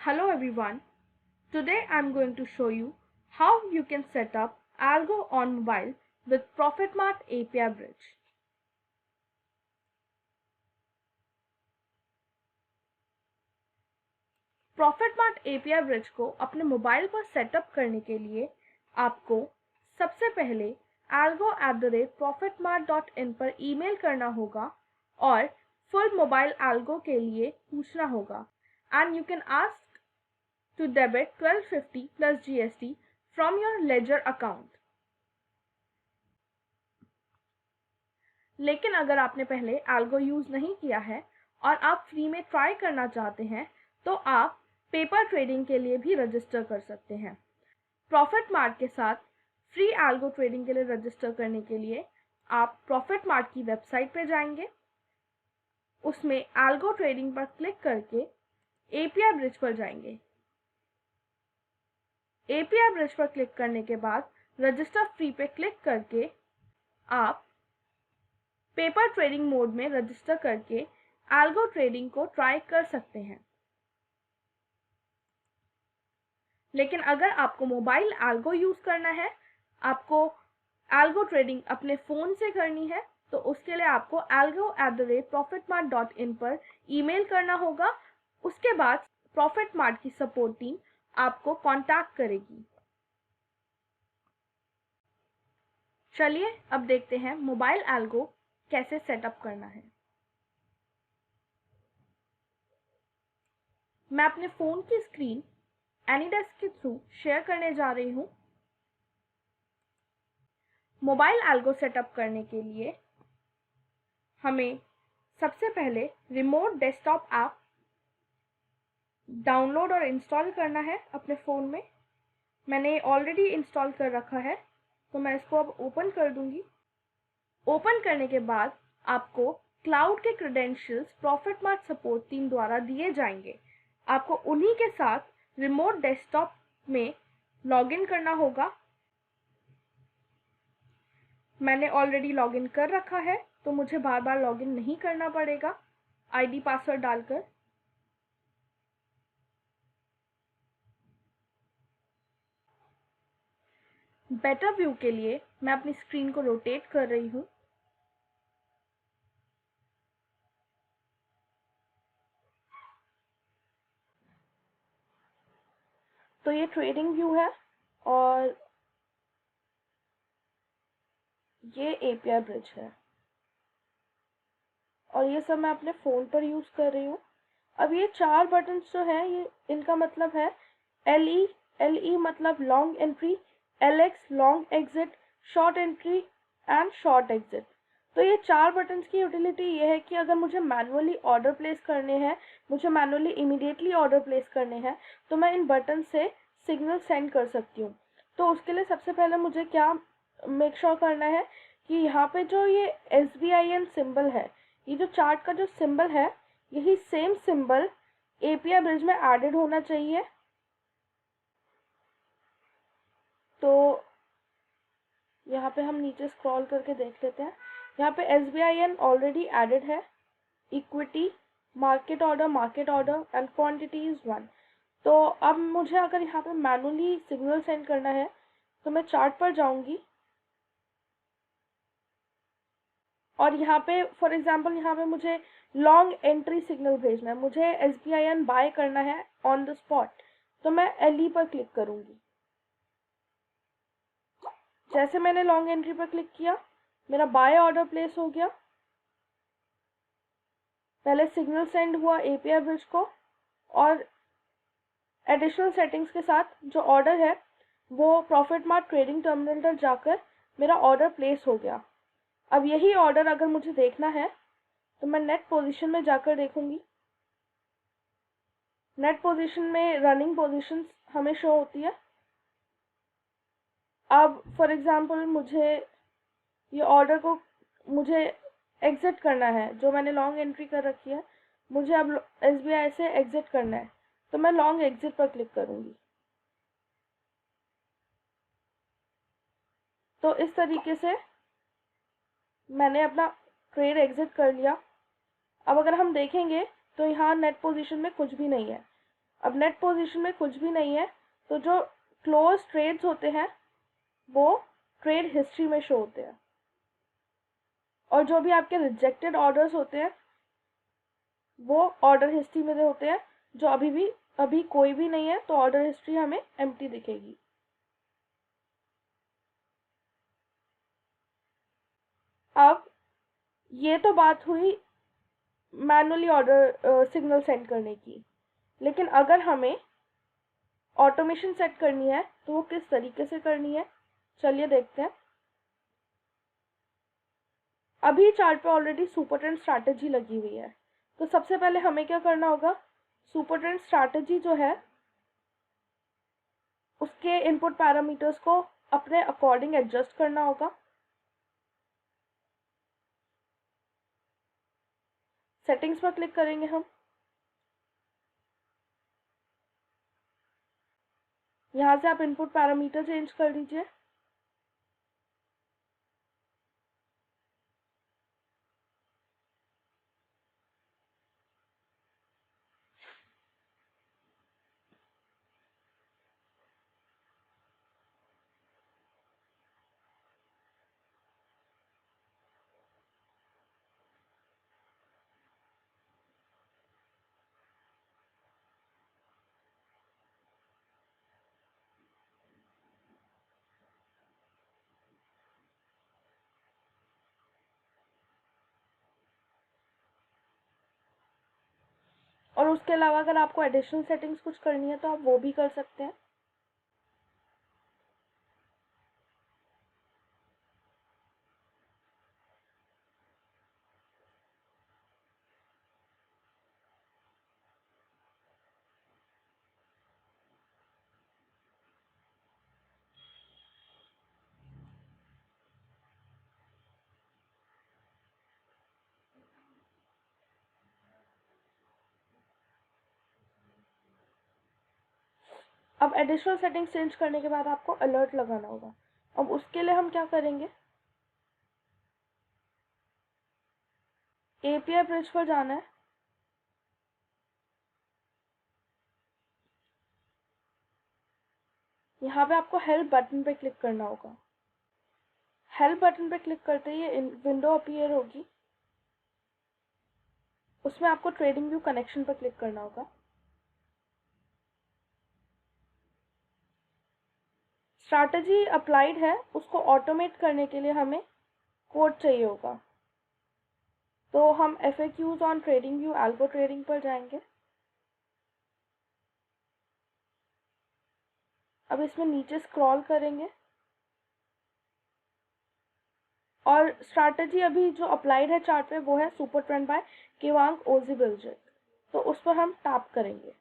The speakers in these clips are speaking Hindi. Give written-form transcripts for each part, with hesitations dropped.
Hello everyone. Today I'm going to show you how you can set up Algo on mobile with ProfitMart API Bridge. ProfitMart API Bridge को अपने मोबाइल पर सेटअप करने के लिए आपको सबसे पहले algo@profitmart.in पर ईमेल करना होगा और फुल मोबाइल Algo के लिए पूछना होगा and you can ask to debit 1250 plus GST from your Ledger account. लेकिन अगर आपने पहले Algo यूज़ नहीं किया है और आप फ्री में ट्राई करना चाहते हैं तो आप पेपर ट्रेडिंग के लिए भी रजिस्टर कर सकते हैं। प्रॉफिटमार्ट के साथ फ्री Algo ट्रेडिंग के लिए रजिस्टर करने के लिए आप प्रॉफिटमार्ट की वेबसाइट पे जाएंगे, उसमें Algo ट्रेडिंग पर क्लिक करके API ब्रिज पर जाएंगे। API ब्रिज पर क्लिक करने के बाद रजिस्टर फ्री पे क्लिक करके आप पेपर ट्रेडिंग मोड में रजिस्टर करके Algo ट्रेडिंग को ट्राई कर सकते हैं। लेकिन अगर आपको मोबाइल Algo यूज़ करना है, आपको Algo ट्रेडिंग अपने फ़ोन से करनी है, तो उसके लिए आपको algo@profitmart.in पर ईमेल करना होगा। उसके बाद प्रॉफिटमार्ट की सपोर्ट टीम आपको कांटेक्ट करेगी। चलिए अब देखते हैं मोबाइल Algo कैसे सेटअप करना है। मैं अपने फ़ोन की स्क्रीन एनीडेस्क के थ्रू शेयर करने जा रही हूँ। मोबाइल Algo सेटअप करने के लिए हमें सबसे पहले रिमोट डेस्कटॉप ऐप डाउनलोड और इंस्टॉल करना है अपने फ़ोन में। मैंने ऑलरेडी इंस्टॉल कर रखा है, तो मैं इसको अब ओपन कर दूंगी। ओपन करने के बाद आपको क्लाउड के क्रेडेंशियल्स प्रॉफिटमार्ट सपोर्ट टीम द्वारा दिए जाएंगे। आपको उन्हीं के साथ रिमोट डेस्कटॉप में लॉगिन करना होगा। मैंने ऑलरेडी लॉगिन कर रखा है, तो मुझे बार बार लॉगिन नहीं करना पड़ेगा आईडी पासवर्ड डालकर। बेटर व्यू के लिए मैं अपनी स्क्रीन को रोटेट कर रही हूँ। तो ये ट्रेडिंग व्यू है और ये API ब्रिज है और ये सब मैं अपने फ़ोन पर यूज़ कर रही हूँ। अब ये 4 बटन्स जो हैं, ये इनका मतलब है LE मतलब long entry, LX long exit, short entry and short exit. तो ये 4 बटन्स की यूटिलिटी ये है कि अगर मुझे मैनुअली ऑर्डर प्लेस करने हैं, मुझे मैनुअली इमीडिएटली ऑर्डर प्लेस करने हैं, तो मैं इन बटन से सिग्नल सेंड कर सकती हूँ। तो उसके लिए सबसे पहले मुझे क्या मेक श्योर करना है कि यहाँ पे जो ये SBIN सिंबल है, ये जो चार्ट का जो सिंबल है, यही सेम सिंबल API ब्रिज में एडेड होना चाहिए। तो यहाँ पे हम नीचे स्क्रॉल करके देख लेते हैं। यहाँ पे SBIN ऑलरेडी एडेड है। Equity, market order and quantity is 1। तो अब मुझे अगर यहाँ पे मैनुअली सिग्नल सेंड करना है, तो मैं चार्ट पर जाऊंगी और यहाँ पे फॉर एग्जांपल यहाँ पे मुझे लॉन्ग एंट्री सिग्नल भेजना है, मुझे SBIN बाय करना है ऑन द स्पॉट, तो मैं LE पर क्लिक करूंगी। जैसे मैंने लॉन्ग एंट्री पर क्लिक किया, मेरा बाय ऑर्डर प्लेस हो गया। पहले सिग्नल सेंड हुआ API ब्रिज को और एडिशनल सेटिंग्स के साथ जो ऑर्डर है वो प्रॉफिटमार्ट ट्रेडिंग टर्मिनल पर जाकर मेरा ऑर्डर प्लेस हो गया। अब यही ऑर्डर अगर मुझे देखना है तो मैं नेट पोजीशन में जाकर देखूंगी। नेट पोजीशन में रनिंग पोजीशंस हमें शो होती है। अब फॉर एग्जांपल मुझे ये ऑर्डर को मुझे एग्जिट करना है, जो मैंने लॉन्ग एंट्री कर रखी है, मुझे अब SBI से एग्जिट करना है, तो मैं लॉन्ग एग्जिट पर क्लिक करूंगी। तो इस तरीके से मैंने अपना ट्रेड एग्जिट कर लिया। अब अगर हम देखेंगे तो यहाँ नेट पोजीशन में कुछ भी नहीं है। अब नेट पोजीशन में कुछ भी नहीं है, तो जो क्लोज ट्रेड्स होते हैं वो ट्रेड हिस्ट्री में शो होते हैं, और जो भी आपके रिजेक्टेड ऑर्डर्स होते हैं वो ऑर्डर हिस्ट्री में होते हैं। जो अभी कोई भी नहीं है तो ऑर्डर हिस्ट्री हमें एम्प्टी दिखेगी। अब ये तो बात हुई मैनुअली ऑर्डर सिग्नल सेंड करने की, लेकिन अगर हमें ऑटोमेशन सेट करनी है तो वो किस तरीके से करनी है, चलिए देखते हैं। अभी चार्ट पे ऑलरेडी सुपर ट्रेंड स्ट्रैटेजी लगी हुई है, तो सबसे पहले हमें क्या करना होगा, सुपर ट्रेंड स्ट्रैटेजी जो है उसके इनपुट पैरामीटर्स को अपने अकॉर्डिंग एडजस्ट करना होगा। सेटिंग्स पर क्लिक करेंगे हम, यहाँ से आप इनपुट पैरामीटर चेंज कर दीजिए। और उसके अलावा अगर आपको एडिशनल सेटिंग्स कुछ करनी है तो आप वो भी कर सकते हैं। अब एडिशनल सेटिंग्स चेंज करने के बाद आपको अलर्ट लगाना होगा। अब उसके लिए हम क्या करेंगे, एपीआई ब्रिज पर जाना है। यहाँ पे आपको हेल्प बटन पे क्लिक करना होगा। हेल्प बटन पे क्लिक करते ही ये विंडो अपीयर होगी, उसमें आपको ट्रेडिंग व्यू कनेक्शन पर क्लिक करना होगा। स्ट्रैटेजी अप्लाइड है, उसको ऑटोमेट करने के लिए हमें कोड चाहिए होगा, तो हम FAQs on trading view algo trading पर जाएंगे। अब इसमें नीचे स्क्रॉल करेंगे और स्ट्रैटेजी अभी जो अप्लाइड है चार्ट पे वो है सुपर ट्रेंड बाय केवांग ओजी बिल्जिक, तो उस पर हम टैप करेंगे।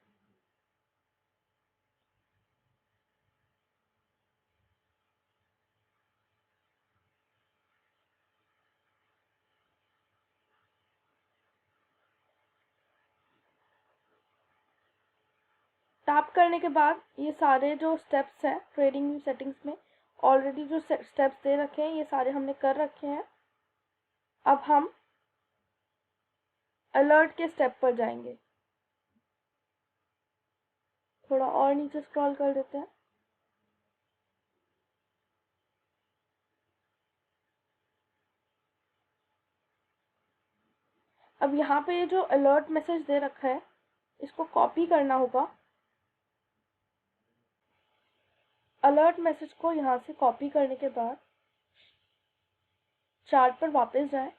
टैप करने के बाद ये सारे जो स्टेप्स हैं ट्रेडिंग व्यू सेटिंग्स में ऑलरेडी जो स्टेप्स दे रखे हैं ये सारे हमने कर रखे हैं। अब हम अलर्ट के स्टेप पर जाएंगे, थोड़ा और नीचे स्क्रॉल कर देते हैं। अब यहाँ पे ये जो अलर्ट मैसेज दे रखा है इसको कॉपी करना होगा। अलर्ट मैसेज को यहाँ से कॉपी करने के बाद चार्ट पर वापस जाएं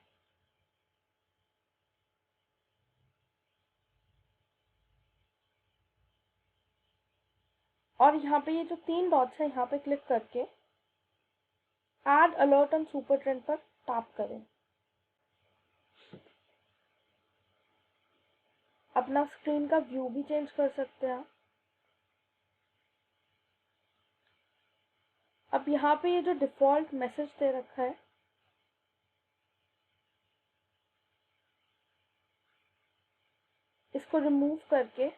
और यहाँ पे ये जो 3 डॉट्स है यहाँ पे क्लिक करके add alert on super trend पर टैप करें। अपना स्क्रीन का व्यू भी चेंज कर सकते हैं। अब यहाँ पे ये जो डिफ़ॉल्ट मैसेज दे रखा है इसको रिमूव करके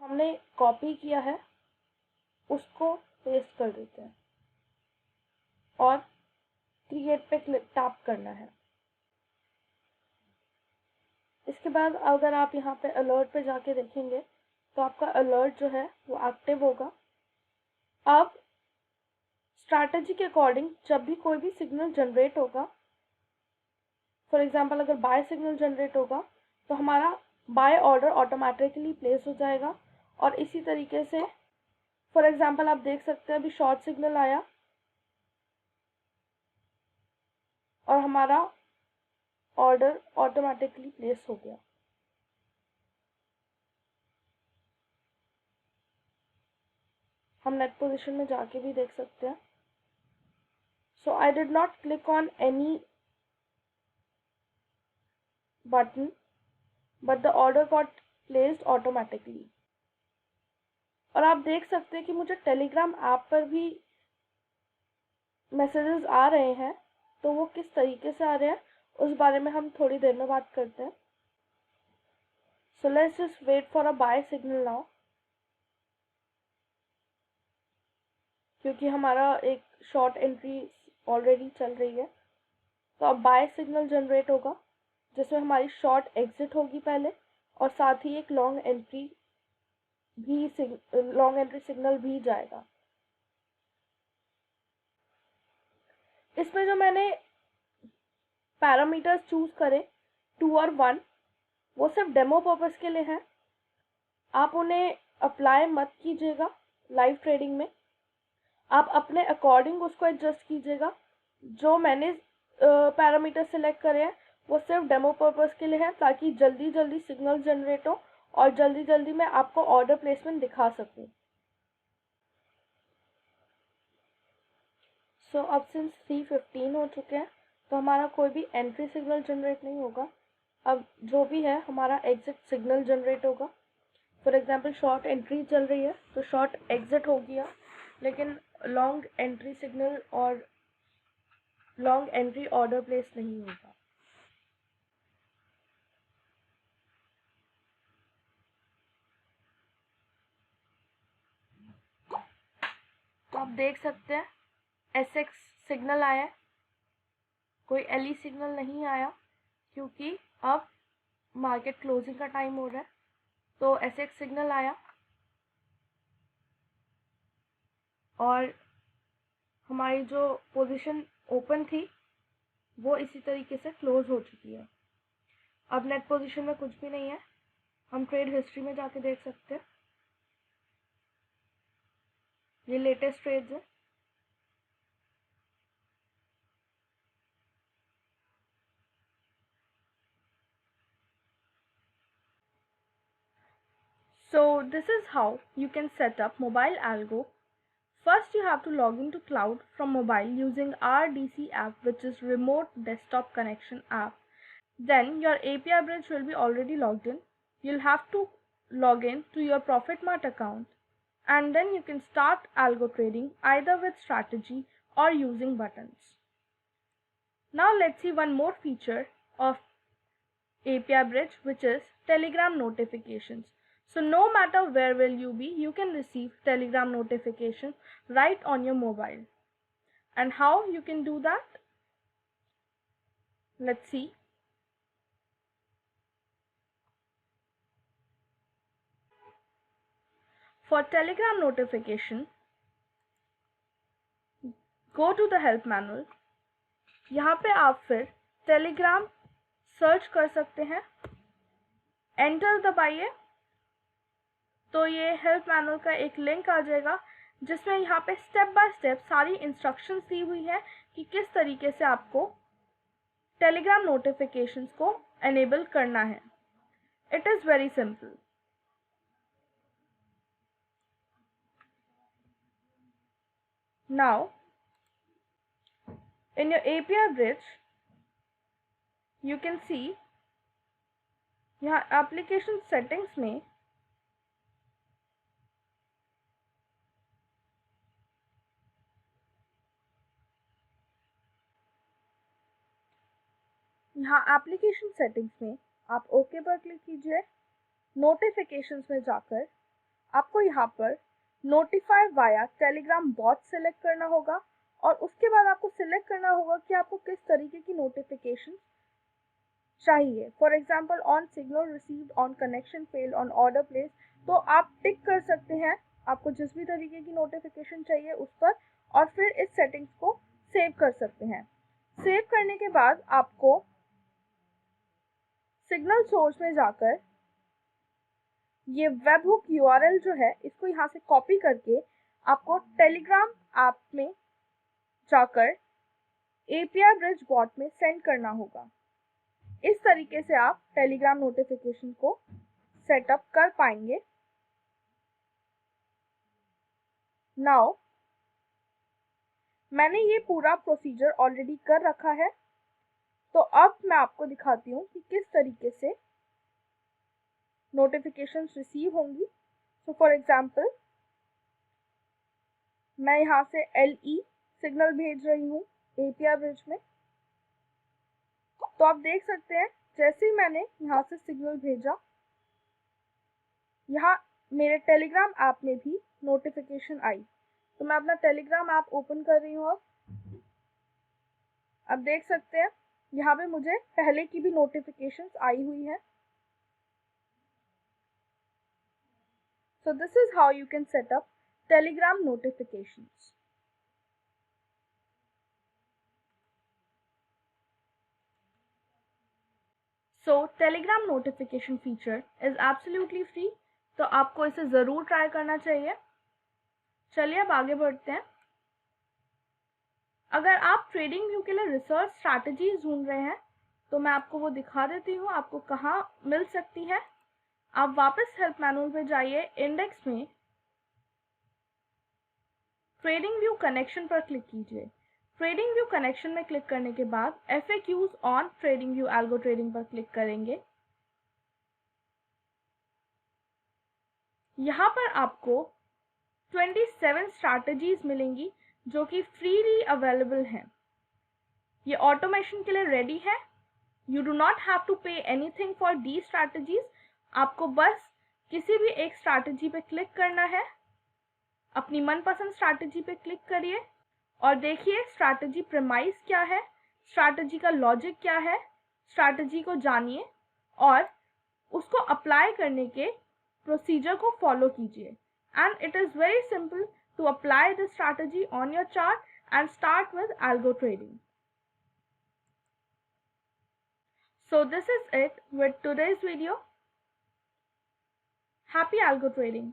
हमने कॉपी किया है उसको पेस्ट कर देते हैं और क्रिएट पे टैप करना है। इसके बाद अगर आप यहाँ पे अलर्ट पे जाके देखेंगे तो आपका अलर्ट जो है वो एक्टिव होगा। अब स्ट्रैटेजी के अकॉर्डिंग जब भी कोई भी सिग्नल जनरेट होगा, फॉर एग्जांपल अगर बाय सिग्नल जनरेट होगा तो हमारा बाय ऑर्डर ऑटोमेटिकली प्लेस हो जाएगा। और इसी तरीके से फॉर एग्जांपल आप देख सकते हैं अभी शॉर्ट सिग्नल आया और हमारा ऑर्डर ऑटोमेटिकली प्लेस हो गया। हम नेट पोजीशन में जाके भी देख सकते हैं। So I did not click on any button but the order got placed automatically. और आप देख सकते हैं कि मुझे टेलीग्राम ऐप पर भी मैसेजेस आ रहे हैं, तो वो किस तरीके से आ रहे हैं उस बारे में हम थोड़ी देर में बात करते हैं। So let's just wait for a buy signal now, क्योंकि हमारा एक शॉर्ट एंट्री ऑलरेडी चल रही है। तो अब बाय सिग्नल जनरेट होगा जिसमें हमारी शॉर्ट एग्जिट होगी पहले और साथ ही एक लॉन्ग एंट्री सिग्नल भी जाएगा। इसमें जो मैंने पैरामीटर्स चूज करे 2 और 1 वो सिर्फ डेमो पर्पस के लिए हैं। आप उन्हें अप्लाई मत कीजिएगा लाइव ट्रेडिंग में, आप अपने अकॉर्डिंग उसको एडजस्ट कीजिएगा। जो मैंने पैरामीटर सेलेक्ट करे हैं वो सिर्फ डेमो पर्पस के लिए है ताकि जल्दी जल्दी सिग्नल जनरेट हो और जल्दी जल्दी मैं आपको ऑर्डर प्लेसमेंट दिखा सकूं। सो अब सिंस 3:15 हो चुके हैं तो हमारा कोई भी एंट्री सिग्नल जनरेट नहीं होगा। अब जो भी है हमारा एग्जिट सिग्नल जनरेट होगा। फॉर एग्जांपल शॉर्ट एंट्री चल रही है तो शॉर्ट एग्जिट हो गया, लेकिन लॉन्ग एंट्री सिग्नल और लॉन्ग एंट्री ऑर्डर प्लेस नहीं होगा। तो आप देख सकते हैं एसएक्स सिग्नल आया है, कोई एलई सिग्नल नहीं आया क्योंकि अब मार्केट क्लोजिंग का टाइम हो रहा है। तो एसएक्स सिग्नल आया और हमारी जो पोजीशन ओपन थी वो इसी तरीके से क्लोज हो चुकी है। अब नेट पोजीशन में कुछ भी नहीं है, हम ट्रेड हिस्ट्री में जाके देख सकते हैं। ये लेटेस्ट ट्रेड्स है। So this is how you can set up mobile algo. First you have to log into cloud from mobile using RDC app, which is remote desktop connection app. Then your API bridge will be already logged in. You'll have to log in to your ProfitMart account and then you can start algo trading either with strategy or using buttons. Now let's see one more feature of API bridge, which is Telegram notifications. So no matter where will you be, you can receive Telegram notification right on your mobile. And how you can do that? Let's see. For Telegram notification, go to the help manual. यहाँ पे आप फिर Telegram सर्च कर सकते हैं, एंटर दबाइए तो ये हेल्प मैनुअल का एक लिंक आ जाएगा जिसमें यहाँ पे स्टेप बाय स्टेप सारी इंस्ट्रक्शंस दी हुई है कि किस तरीके से आपको टेलीग्राम नोटिफिकेशंस को एनेबल करना है। It is very simple. Now in your API bridge you can see यहाँ एप्लीकेशन सेटिंग्स में आप ओके पर क्लिक कीजिए। नोटिफिकेशंस में जाकर आपको यहाँ पर notify via Telegram bot select करना होगा और उसके बाद आपको सिलेक्ट करना होगा कि आपको किस तरीके की नोटिफिकेशन चाहिए। For example on signal received, on connection fail, on order place, तो आप टिक कर सकते हैं आपको जिस भी तरीके की नोटिफिकेशन चाहिए उस पर, और फिर इस सेटिंग्स को सेव कर सकते हैं। सेव करने के बाद आपको सिग्नल सोर्स में जाकर ये वेबहुक यूआरएल जो है इसको यहाँ से कॉपी करके आपको टेलीग्राम ऐप में जाकर एपीआई ब्रिज बॉट में सेंड करना होगा। इस तरीके से आप टेलीग्राम नोटिफिकेशन को सेटअप कर पाएंगे। नाउ मैंने ये पूरा प्रोसीजर ऑलरेडी कर रखा है, तो अब मैं आपको दिखाती हूँ कि किस तरीके से नोटिफिकेशंस रिसीव होंगी। सो फॉर एग्जांपल मैं यहाँ से एलई सिग्नल भेज रही हूँ एपीआई ब्रिज में, तो आप देख सकते हैं जैसे ही मैंने यहाँ से सिग्नल भेजा, यहाँ मेरे टेलीग्राम ऐप में भी नोटिफिकेशन आई। तो मैं अपना टेलीग्राम ऐप ओपन कर रही हूँ। अब देख सकते हैं यहाँ पे मुझे पहले की भी नोटिफिकेशंस आई हुई है। So this is how you can set up Telegram notifications. So Telegram notification feature is absolutely free, तो आपको इसे ज़रूर ट्राई करना चाहिए। चलिए अब आगे बढ़ते हैं। अगर आप ट्रेडिंग व्यू के लिए रिसर्च स्ट्रैटेजीज ढूंढ रहे हैं तो मैं आपको वो दिखा देती हूँ आपको कहाँ मिल सकती है। आप वापस हेल्प मैनुअल पे जाइए, इंडेक्स में ट्रेडिंग व्यू कनेक्शन पर क्लिक कीजिए। ट्रेडिंग व्यू कनेक्शन में क्लिक करने के बाद FAQs on trading view algo trading पर क्लिक करेंगे। यहाँ पर आपको 27 स्ट्रैटेजीज मिलेंगी जो कि फ्रीली अवेलेबल हैं। ये ऑटोमेशन के लिए रेडी है। You do not have to pay anything for the strategies. आपको बस किसी भी एक स्ट्रैटेजी पे क्लिक करना है, अपनी मनपसंद स्ट्रैटेजी पे क्लिक करिए और देखिए स्ट्रैटेजी प्रेमाइस क्या है, स्ट्रैटेजी का लॉजिक क्या है, स्ट्रैटेजी को जानिए और उसको अप्लाई करने के प्रोसीजर को फॉलो कीजिए। And it is very simple to apply this strategy on your chart and start with algo trading. So this is it with today's video. Happy algo trading!